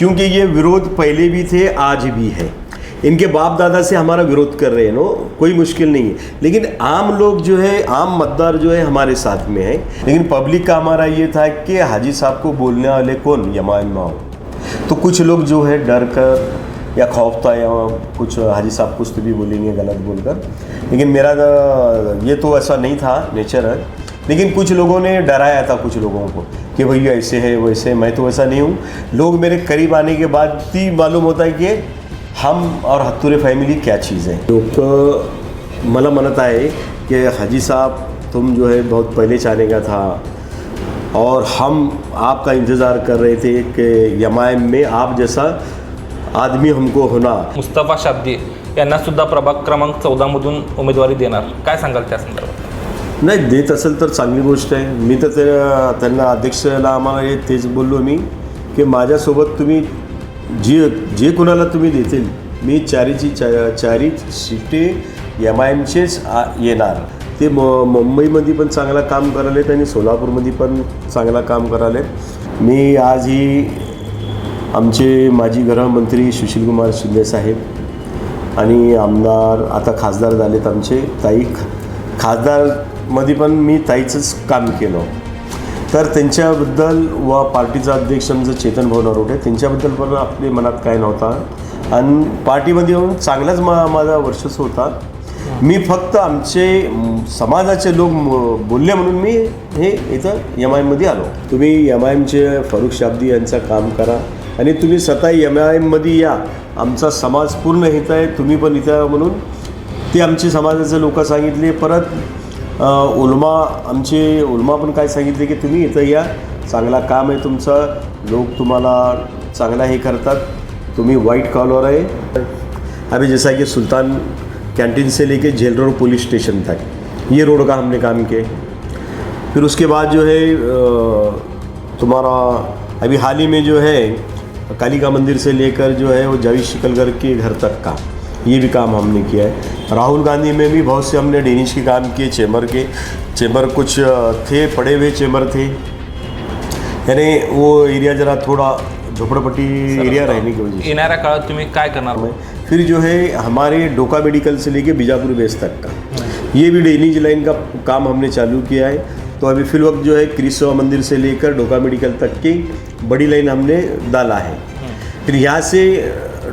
क्योंकि ये विरोध पहले भी थे, आज भी है। इनके बाप दादा से हमारा विरोध कर रहे हैं नो, कोई मुश्किल नहीं है। लेकिन आम लोग जो है, आम मतदार जो है हमारे साथ में है। लेकिन पब्लिक का हमारा ये था कि हाजी साहब को बोलने वाले कौन, यमाइन माओ। तो कुछ लोग जो है डर कर या खौफता, या कुछ हाजी साहब कुछ तो भी बोलेंगे गलत बोलकर। लेकिन मेरा ये तो ऐसा नहीं था, नेचर है। लेकिन कुछ लोगों ने डराया था कुछ लोगों को कि भैया ऐसे है वैसे। मैं तो ऐसा नहीं हूँ। लोग मेरे करीब आने के बाद ही मालूम होता है कि हम और हत्तुरे फॅमिली क्या चीज़ है। लोग मला म्हणत आहे कि हाजी साहब तुम जो है बहुत पहले चाहने का था, और हम आपका इंतज़ार कर रहे थे कि यमायम में आप जैसा आदमी हमको होना। मुस्तफा शाब्दी यांना सुद्धा प्रभाग क्रमांक 14 मधून उमेदवारी देणार, काय सांगाल त्या संदर्भात? नाही, देत असेल तर चांगली गोष्ट आहे। मी तर त्यांना अध्यक्षाला आम्हाला तेच बोललो मी की माझ्यासोबत तुम्ही जे कुणाला तुम्ही देतील, मी चारी सीटे एमआयएमचेच येणार। ते मुंबईमध्ये पण चांगला काम करालेत आणि सोलापूरमध्ये पण चांगला काम करालेत। मी आजही आमचे माजी गृहमंत्री सुशीलकुमार शिंदे साहेब आणि आमदार आता खासदार झालेत आमचे ताई, खासदारमध्ये पण मी ताईचंच काम केलं। तर त्यांच्याबद्दल व पार्टीचा अध्यक्ष आमचं चेतन भाऊ नरोटे, त्यांच्याबद्दल पण आपल्या मनात काय नव्हता आणि पार्टीमध्ये येऊन चांगलाच माझा वर्चस्व होता। मी फक्त आमचे समाजाचे लोक बोलले म्हणून मी हे इथं एमआयएममध्ये आलो। तुम्ही एमआयएमचे फारुख शाब्दी यांचं काम करा आणि तुम्ही स्वतः एमआयएममध्ये या। आमचा समाज पूर्ण इथं आहे, तुम्ही पण इथं म्हणून ते आमचे समाजाचे लोक सांगितले। परत आमचे उलमा पण काय सांगितले की तुम्ही इथं या, चांगला काम आहे तुमचं, लोग तुम्हाला चांगला हे करतात, तुम्ही वाइट कॉलर आहे। अभी जैसा कि सुल्तान कैंटीन से लेके जेल रोड पुलिस स्टेशन तक ये रोड का हमने काम किए। फिर उसके बाद जो है तुम्हारा अभी हाल ही में जो है कालिका मंदिर से लेकर जो है वो जावेद शिकलगर के घर तक का ये भी काम हमने किया है। राहुल गांधी में भी बहुत से हमने ड्रेनेज के काम किए, चेंबर कुछ थे पड़े हुए चेंबर थे, यानी वो एरिया ज़रा थोड़ा झोपड़पट्टी एरिया रहने की वजह से। येणाऱ्या काळात तुम्ही काय करणार? फिर जो है हमारे डोका मेडिकल से लेके बीजापुर बेस तक का ये भी ड्रेनेज लाइन का काम हमने चालू किया है। तो अभी फिल वक्त जो है क्रिसवा मंदिर से लेकर डोका मेडिकल तक की बड़ी लाइन हमने डाला है। फिर यहाँ से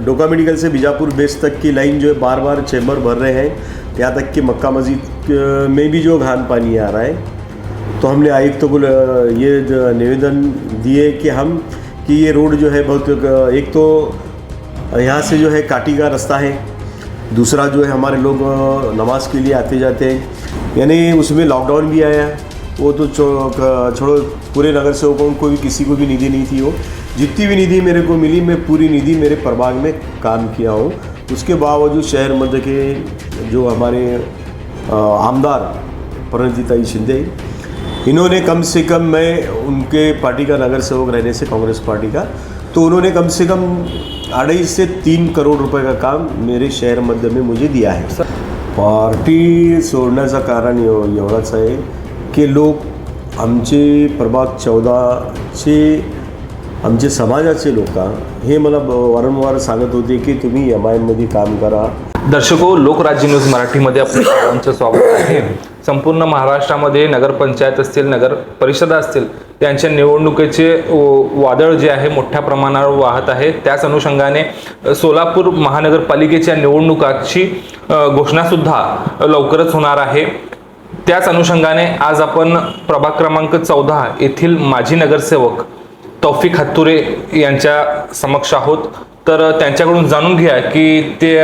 डोका मेडिकल से बीजापुर बेस तक की लाइन जो है बार बार चैम्बर भर रहे हैं, यहाँ तक कि मक्का मस्जिद में भी जो घान पानी आ रहा है। तो हमने आयुक्त को ये निवेदन दिए कि ये रोड जो है बहुत, एक तो यहाँ से जो है काटी का रास्ता है, दूसरा जो है हमारे लोग नमाज के लिए आते जाते हैं, यानी उसमें लॉकडाउन भी आया। वो तो छोड़ो, पूरे नगर सेवकों को भी किसी को भी निधि नहीं थी। वो जितनी भी निधि मेरे को मिली, मैं पूरी निधि मेरे प्रभाग में काम किया हूँ। उसके बावजूद शहर मध्य के जो हमारे आमदार प्रणिताई शिंदे, इन्होंने कम से कम, मैं उनके पार्टी का नगर सेवक रहने से कांग्रेस पार्टी का, तो उन्होंने कम से कम 2.5 से 3 करोड़ रुपए का काम मेरे शहर मध्य में मुझे दिया है। पार्टी सोडण्याचं कारण एवढंच आहे की लोक आमचे प्रभाग 14चे आमचे समाजाचे लोक हे मला वारंवार सांगत होते की तुम्ही एमआयएममध्ये काम करा। दर्शको, लोकराज्य न्यूज मराठीमध्ये आपलं सर्वांचं स्वागत आहे। संपूर्ण महाराष्ट्रामध्ये नगरपंचायत असतील, नगर परिषदा असतील, त्यांच्या निवडणुकीचे वादळ जे आहे मोठ्या प्रमाणावर वाहत आहे। त्याच अनुषंगाने सोलापूर महानगरपालिकेच्या निवडणुकाची घोषणासुद्धा लवकरच होणार आहे। त्याच अनुषंगाने आज आपण प्रभाग क्रमांक 14 येथील माजी नगरसेवक तौफिक हत्तुरे यांच्या समक्ष आहोत। तर त्यांच्याकडून जाणून घ्या की ते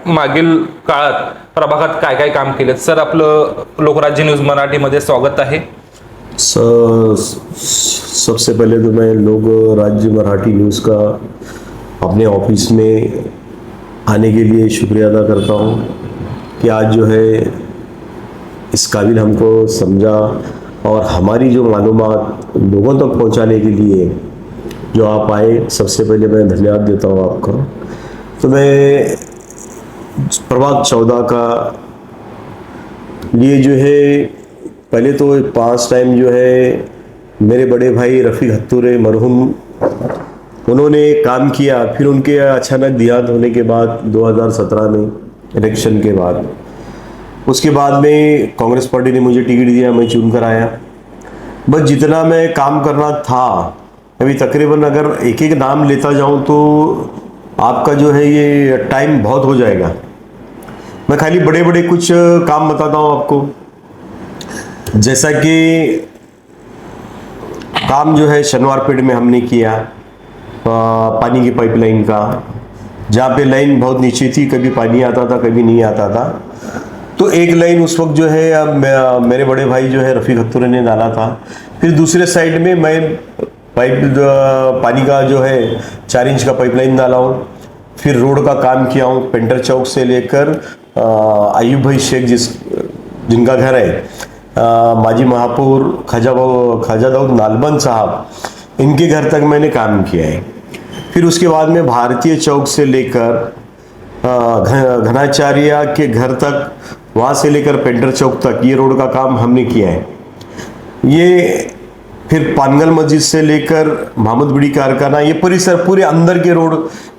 मागील काळात प्रभागात काय काय काम केले। सर, आपलं लोकराज्य न्यूज मराठीमध्ये स्वागत आहे। सबसे पहले तो मैं लोक राज्य मराठी न्यूज़ का अपने ऑफिस में आने के लिए शुक्रिया अदा करता हूँ कि आज जो है इस काबिल हमको समझा और हमारी जो मालूमात लोगों तक पहुँचाने के लिए जो आप आए, सबसे पहले मैं धन्यवाद देता हूँ आपका। तो मैं प्रभाग 14 का लिए जो है पहले तो 5 टाइम जो है मेरे बड़े भाई रफ़ीक हत्तुरे मरहूम उन्होंने काम किया। फिर उनके अचानक देहांत होने के बाद 2017 में इलेक्शन के बाद, उसके बाद में कांग्रेस पार्टी ने मुझे टिकट दिया, मैं चुन कर आया। बस जितना मैं काम करना था, अभी तकरीबन अगर एक एक नाम लेता जाऊं तो आपका जो है ये टाइम बहुत हो जाएगा। मैं खाली बड़े बड़े कुछ काम बताता हूं आपको, जैसा कि काम जो है शनिवारपेट में हमने किया पानी की पाइपलाइन का, जहाँ पे लाइन बहुत नीचे थी, कभी पानी आता था कभी नहीं आता था। तो एक लाइन उस वक्त जो है मेरे बड़े भाई जो है रफ़ीक हत्तुरे ने डाला था। फिर दूसरे साइड में मैं पानी का जो है 4 इंच का पाइपलाइन डाला हूँ। फिर रोड का काम किया हूँ, पेंटर चौक से लेकर अयूब भाई शेख जिनका घर है, माजी महापौर ख्वाजा दाऊद नालबंद साहब, इनके घर तक मैंने काम किया है। फिर उसके बाद में भारतीय चौक से लेकर घनाचार्य के घर तक, वहाँ से लेकर पेंटर चौक तक ये रोड का काम हमने किया है। ये फिर पानगल मस्जिद से लेकर मोहम्मद बिड़ी कारखाना, ये परिसर पूरे अंदर के रोड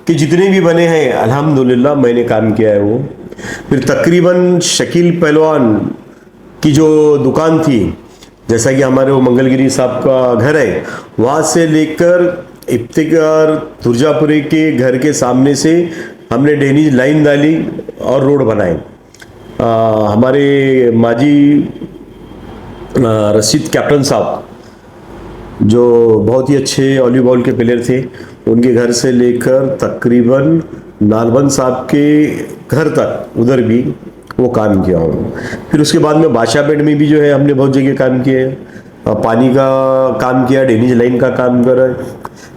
के जितने भी बने हैं अल्हम्दुलिल्लाह मैंने काम किया है वो। फिर तकरीबन शकील पहलवान की जो दुकान थी, जैसा कि हमारे वो मंगलगिरी साहब का घर है, वहाँ से लेकर इफ्तिकार तुर्जापुरी के घर के सामने से हमने ड्रेनेज लाइन डाली और रोड बनाए। हमारे माजी रशीद कैप्टन साहब जो बहुत ही अच्छे वॉलीबॉल के प्लेयर थे, उनके घर से लेकर तकरीबन नालबंद साहब के घर तक उधर भी वो काम किया हूँ। फिर उसके बाद में बादशाहपेट में भी जो है हमने बहुत जगह काम किए हैं, पानी का काम किया, ड्रेनेज लाइन का काम करा।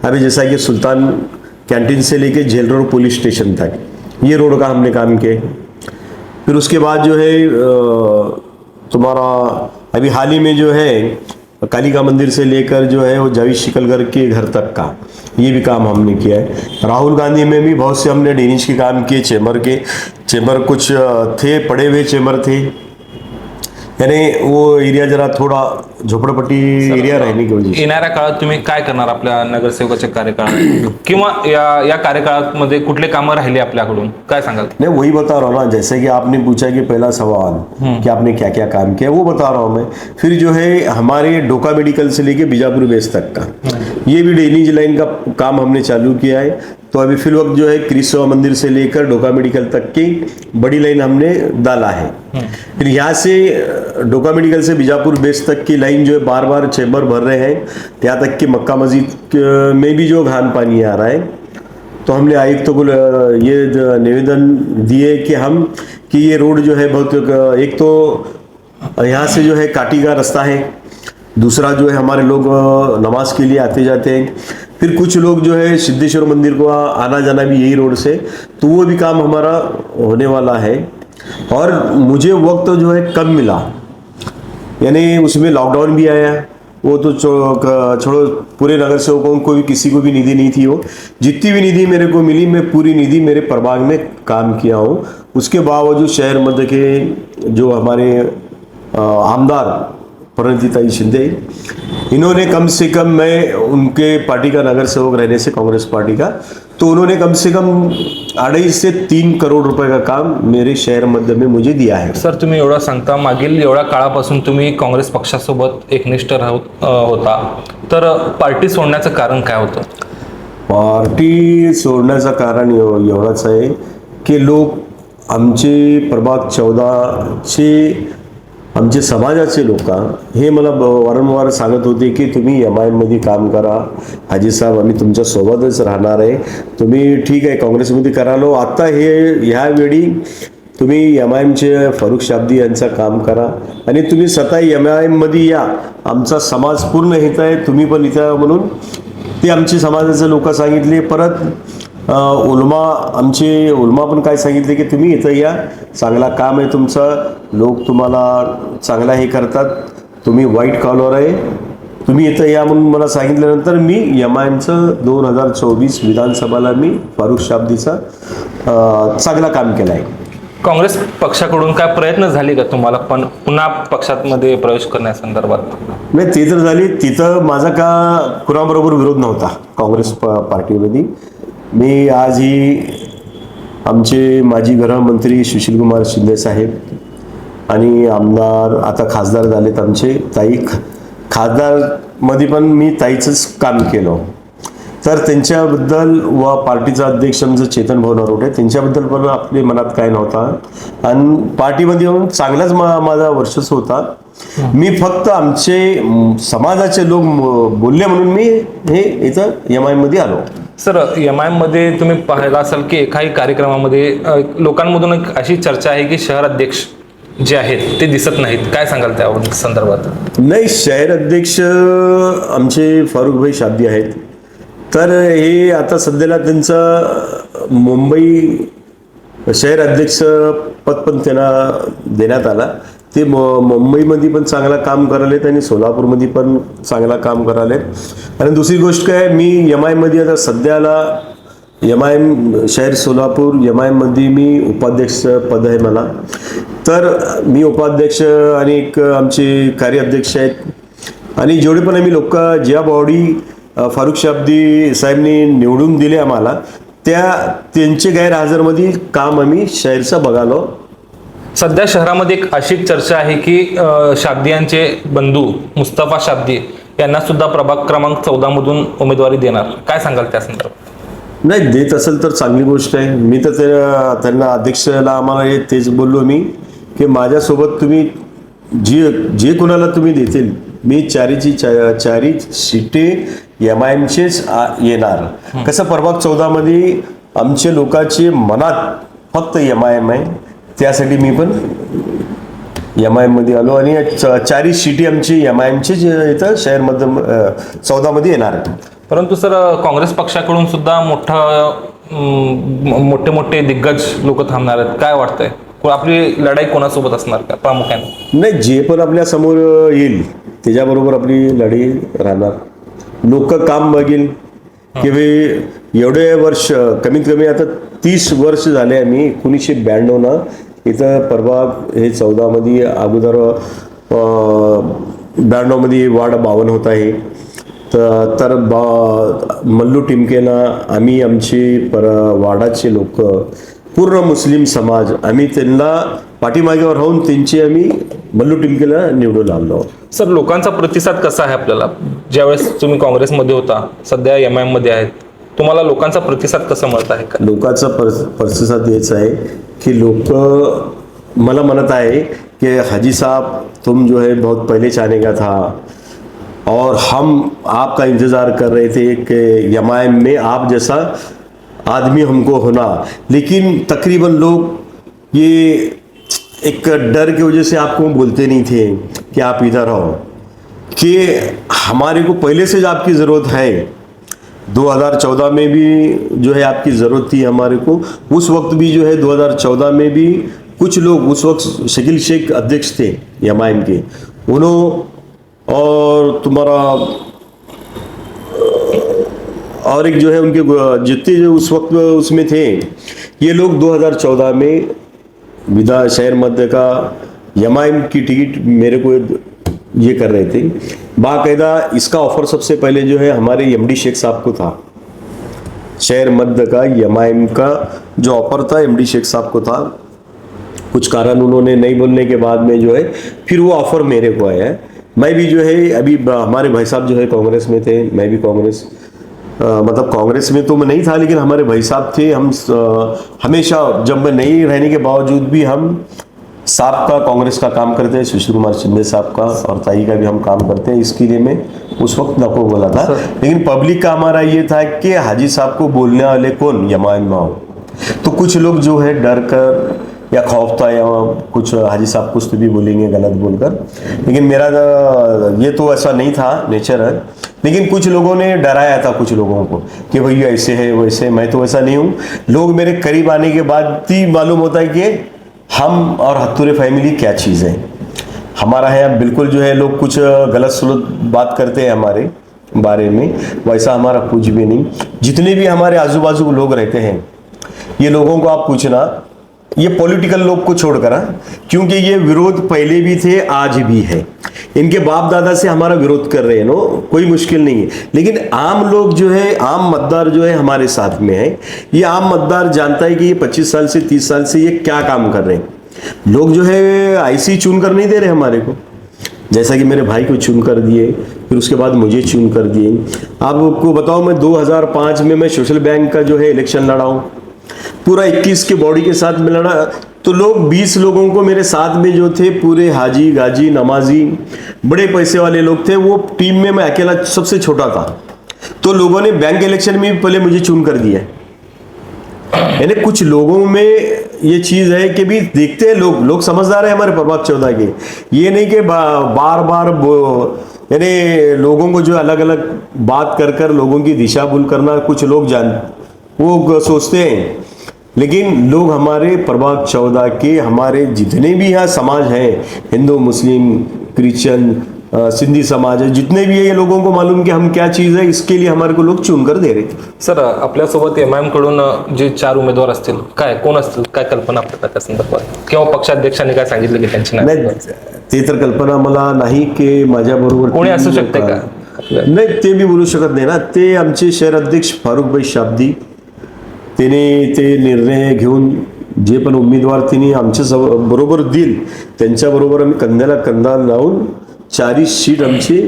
अभी जैसा कि सुल्तान कैंटीन से लेके जेल रोड पुलिस स्टेशन तक ये रोड का हमने काम किया। फिर उसके बाद जो है तुम्हारा अभी हाल ही में जो है कालिका मंदिर से लेकर जो है वो जावेद शिकलगर के घर तक का ये भी काम हमने किया है। राहुल गांधी में भी बहुत से हमने ड्रेनेज के काम किए, चेंबर कुछ थे, पड़े हुए चेंबर थे, यानी वो एरिया जरा थोड़ा झोपडपट्टी एरिया रहने की वजह से। येणाऱ्या काळात तुम्ही काय करणार आपल्या नगरसेवकाच्या कार्यकाळात, किंवा या कार्यकाळामध्ये कुठले कामं राहिले आपल्याकडून, काय सांगाल? नहीं, वही बता रहा हूँ ना, जैसे कि आपने पूछा कि पहला सवाल कि आपने क्या क्या काम किया, वो बता रहा हूँ मैं। फिर जो है हमारे डोका मेडिकल से लेके बीजापुर बेस तक का ये भी ड्रेनेज लाइन का काम हमने चालू किया है। तो अभी फिल वक्त जो है क्रिस्वा मंदिर से लेकर डोका मेडिकल तक की बड़ी लाइन हमने डाला है। फिर यहाँ से डोका मेडिकल से बीजापुर बेस तक की लाइन जो है बार बार चेंबर भर रहे हैं, यहाँ तक कि मक्का मस्जिद में भी जो घान पानी आ रहा है। तो हमने आयुक्त को ये निवेदन दिए कि ये रोड जो है बहुत, एक तो यहाँ से जो है काटी का रास्ता है, दूसरा जो है हमारे लोग नमाज के लिए आते जाते हैं, फिर कुछ लोग जो है सिद्धेश्वर मंदिर को आना जाना भी यही रोड से, तो वो भी काम हमारा होने वाला है। और मुझे वक्त जो है कम मिला, यानी उसमें लॉकडाउन भी आया, वो तो छोड़ो, पूरे नगर सेवकों को भी किसी को भी निधि नहीं थी, वो जितनी भी निधि मेरे को मिली मैं पूरी निधि मेरे प्रभाग में काम किया हूँ। उसके बावजूद शहर मध्य के जो हमारे आमदार प्रणिताई शिंदे, इन्होंने कम से कम, मैं उनके पार्टी का नगर सेवक रहने से कांग्रेस पार्टी का, तो उन्होंने कम से कम 2.5 से 3 करोड़ रुपए का काम मेरे शहर मध्य में मुझे दिया है। सर, तुम्ही एवढं सांगता, मागील एवढ्या काळापासून तुम्ही काँग्रेस पक्षासोबत एकनिष्ठ होता, तर पार्टी सोडण्याचं कारण काय होतं? पार्टी सोडण्याचं कारण एवढंच आहे की लोक आमचे प्रभाग 14चे आमचे समाजाचे लोक हे मला वारंवार सांगत होते की तुम्ही MIM मध्ये काम करा, हाजी साहेब आम्ही तुमच्या सोबतच राहणार आहे, तुम्ही ठीक आहे काँग्रेसमध्ये करा लो, आता ह्यावेळी तुम्ही MIMचे फारुख शाब्दी यांचं काम करा आणि तुम्ही स्वतः MIM मध्ये या, आमचा समाज पूर्ण हित आहे, तुम्ही पण इथं, म्हणून ते आमचे समाजाचे लोक सांगितले। परत आमचे उलमा पण काय सांगितले की तुम्ही इथं या, चांगला काम आहे तुमचं, लोक तुम्हाला चांगला हे करतात, तुम्ही व्हाईट कॉलर आहे, तुम्ही इथं या म्हणून मला सांगितल्यानंतर मी MIMचं 2024 विधानसभाला मी फारुख शाब्दीचा चांगला काम केलं आहे। काँग्रेस पक्षाकडून काय प्रयत्न झाले का तुम्हाला पण पुन्हा पक्षामध्ये प्रवेश करण्यासंदर्भात? नाही, ते तर झाली. तिथं माझा का कुणाबरोबर विरोध नव्हता काँग्रेस पार्टीमध्ये. मी आजही आमचे माजी गृहमंत्री सुशीलकुमार शिंदे साहेब आणि आमदार आता खासदार झालेत आमचे ताई, खासदारमध्ये पण मी ताईचंच काम केलं. तर त्यांच्याबद्दल व पार्टीचा अध्यक्ष आमचं चेतन भाऊ नरोटे त्यांच्याबद्दल पण आपल्या मनात काय नव्हता आणि पार्टीमध्ये येऊन चांगलाच माझा वर्चस्व होता. मी फक्त आमचे समाजाचे लोक बोलले म्हणून मी हे इथं MIM मध्ये आलो. सर, MIM मध्ये तुम्ही पाहिला असाल की एकाही कार्यक्रमामध्ये लोकांमधून एक अशी चर्चा आहे की शहर अध्यक्ष जे आहेत ते दिसत नाहीत. काय सांगाल त्या संदर्भात? नाही, शहर अध्यक्ष आमचे फारुखभाई शाब्दी आहेत. तर हे आता सध्याला त्यांचं मुंबई शहर अध्यक्ष पद पण त्यांना देण्यात आला. ते मुंबईमध्ये पण चांगला काम करालेत आणि सोलापूरमध्ये पण चांगला काम करालेत. आणि दुसरी गोष्ट काय, मी MIM मध्ये आता सध्याला MIM शहर सोलापूर MIM मध्ये मी उपाध्यक्ष पद आहे मला. तर मी उपाध्यक्ष आणि एक आमचे कार्याध्यक्ष आहेत आणि जेवढे पण आम्ही लोक ज्या बॉडी फारुख शाब्दी साहेबनी निवडून दिले आम्हाला, त्यांचे गैरहजरमध्ये काम आम्ही शहरचं बघालो. सध्या शहरामध्ये एक अशी चर्चा आहे की शाब्दी यांचे बंधू मुस्तफा शाब्दी यांना सुद्धा प्रभाग क्रमांक 14 मधून उमेदवारी देणार. काय सांगाल त्या संदर्भात? नाही, देत असेल तर चांगली गोष्ट आहे. मी तर त्यांना अध्यक्षाला आम्हाला तेच बोललो मी की माझ्यासोबत तुम्ही जे कोणाला तुम्ही देतील, मी चारी सीटे MIMचेच येणार. कसं प्रभाग 14 मध्ये आमच्या लोकांचे मनात फक्त MIM आहे, त्यासाठी मी पण MIM मध्ये आलो आणि चारी सीटी आमची MIMचेच इथं शहरमध्ये 14 मध्ये येणार. परंतु सर, काँग्रेस पक्षाकडून सुद्धा मोठे दिग्गज लोक थांबणार आहेत. काय वाटतंय, आपली लढाई कोणासोबत असणार का प्रामुख्याने? नाही, जे पण आपल्या समोर येईल त्याच्याबरोबर आपली लढाई राहणार. लोक काम बघील की भाई एवढे वर्ष, कमीत कमी आता 30 वर्ष झाले आम्ही 1992 इथं प्रभाग हे 14 मध्ये, अगोदर 92 मध्ये वार्ड 52 होत आहे. तर मल्लू टिमकेला आम्ही आमचे वार्डाचे लोक पूर्ण मुस्लिम समाज आम्ही त्यांना पाठीमागेवर राहून त्यांची आम्ही मल्लू टिमकेला निवडून आणलो. सर, लोकांचा प्रतिसाद कसा आहे आपल्याला? ज्यावेळेस तुम्ही काँग्रेसमध्ये होता, सध्या MIM मध्ये आहेत, तुम्हाला लोकांचा प्रतिसाद कसा मिळत आहे का? लोकांचा प्रतिसाद हेच आहे की लोक मला म्हणत आहे कि हाजी साहब तुम जो है बहुत पहले चाहने का था और हम आपका इंतज़ार कर रहे थे कि MIM में आप जैसा आदमी हमको होना. लेकिन तकरीबन लोग ये एक डर की वजह से आपको बोलते नहीं थे कि आप इधर आओ, कि हमारे को पहले से आपकी ज़रूरत है. 2014 में भी जो है आपकी ज़रूरत थी हमारे को. उस वक्त भी जो है 2014 में भी कुछ लोग, उस वक्त शकील शेख अध्यक्ष थे MIM के, उन्होंने और तुम्हारा और एक जो है उनके जितने जो उस वक्त उसमें थे, ये लोग 2014 में विधान शहर मध्य का MIM की टिकट मेरे को ये कर रहे थे. बाकायदा इसका ऑफर सबसे पहले जो है हमारे MD शेख साहब को था. शहर मध्य का MIM का जो ऑफर था MD शेख साहब को था. कुछ कारण उन्होंने नहीं बोलने के बाद में जो है फिर वो ऑफर मेरे को आया है. मैं भी जो है अभी, हमारे भाई साहब जो है कांग्रेस में थे, मैं भी कांग्रेस मतलब कांग्रेस में तो मैं नहीं था, लेकिन हमारे भाई साहब थे. हम हमेशा, जब मैं नहीं रहने के बावजूद भी हम साहब का कांग्रेस का काम करते हैं, सुशील कुमार शिंदे साहब का और ताई का भी हम काम करते हैं. इसके लिए मैं उस वक्त नको बोला था, लेकिन पब्लिक का हमारा ये था कि हाजी साहब को बोलने वाले कौन MIM में हो. तो कुछ लोग जो है डर कर या खौफ था या कुछ हाजी साहब कुछ तो भी बोलेंगे गलत बोलकर, लेकिन मेरा ये तो ऐसा नहीं था नेचर है. लेकिन कुछ लोगों ने डराया था कुछ लोगों को कि भैया ऐसे है वैसे. मैं तो ऐसा नहीं हूँ. लोग मेरे करीब आने के बाद ही मालूम होता है कि हम और हत्तूरे फैमिली क्या चीज़ है. हमारा है बिल्कुल जो है, लोग कुछ गलत सलत बात करते हैं हमारे बारे में, वैसा हमारा कुछ भी नहीं. जितने भी हमारे आजू बाजू लोग रहते हैं, ये लोगों को आप पूछना ये पॉलिटिकल लोग को छोड़कर, क्योंकि ये विरोध पहले भी थे, आज भी है। इनके बाप दादा से हमारा विरोध कर रहे हैं, नो कोई मुश्किल नहीं है। लेकिन आम लोग जो है, आम मतदार जो है हमारे साथ में है। ये आम मतदार जानता है कि ये 25 साल से 30 साल से ये क्या काम कर रहे हैं। लोग जो है ऐसी चुन कर नहीं दे रहे हमारे को, जैसा कि मेरे भाई को चुन कर दिए, फिर उसके बाद मुझे चुन कर दिए। आपको बताओ, मैं 2005 में मैं सोशल बैंक का जो है इलेक्शन लड़ा हूँ, पूरा 21 के बॉडी के साथ में लड़ा। तो लोग 20 लोगों को मेरे साथ में जो थे, पूरे हाजी गाजी नमाजी बड़े पैसे वाले लोग थे, वो टीम में मैं अकेला सबसे छोटा था। तो लोगों ने बैंक इलेक्शन में भी पहले मुझे चुन कर दिया। यानी कुछ लोगों में ये चीज है कि भी देखते हैं लोग समझदार है हमारे प्रभात चौधरी के। ये नहीं कि बार बार यानी लोगों को जो अलग अलग बात कर कर लोगों की दिशा भूल करना, कुछ लोग वो सोचते हैं। लेकिन लोग हमारे प्रभात चौधरी के, हमारे जितने भी यहाँ समाज हैं, हिंदू मुस्लिम क्रिश्चियन सिंधी समाज है, जितने भी है, ये लोगों को मालूम कि हम क्या चीज है, इसके लिए हमारे को लोग चुन कर दे रहे। सर, आपल्यासोबत MIM कडून जे 4 उमेदवार असतील, कोण असतील, काय कल्पना आपल्याला त्या संदर्भात, किंवा पक्षाध्यक्षांनी काय सांगितलं की त्यांची नाही, ते तर कल्पना मला नाही की माझ्या बरोबर कोणी असू शकते का? नाही, ते मी बोलू शकत नाही ना। ते आमचे शहर अध्यक्ष फारुखभाई शाब्दी, त्याने ते निर्णय घेऊन जे पण उमेदवार त्यांनी आमच्या बरोबर देईल, त्यांच्याबरोबर आम्ही कंद्याला कंदा लावून 40 सीट आमची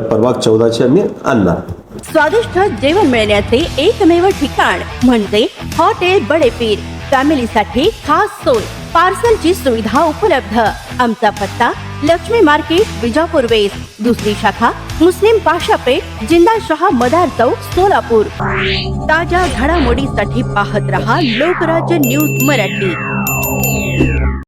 प्रभाग 14ची आम्ही आणणार। स्वादिष्ट जेवण मिळण्याचे एकमेव ठिकाण म्हणजे हॉटेल बडेपीर। फॅमिलीसाठी खास सोय, पार्सलची सुविधा उपलब्ध। आमचा पत्ता लक्ष्मी मार्केट विजापूर वेस्ट, दुसरी शाखा मुस्लिम पाशापेठ, जिंदाशाह मदार चौक, सोलापूर। ताज्या घडामोडीसाठी पाहत रहा लोकराज्य न्यूज मराठी।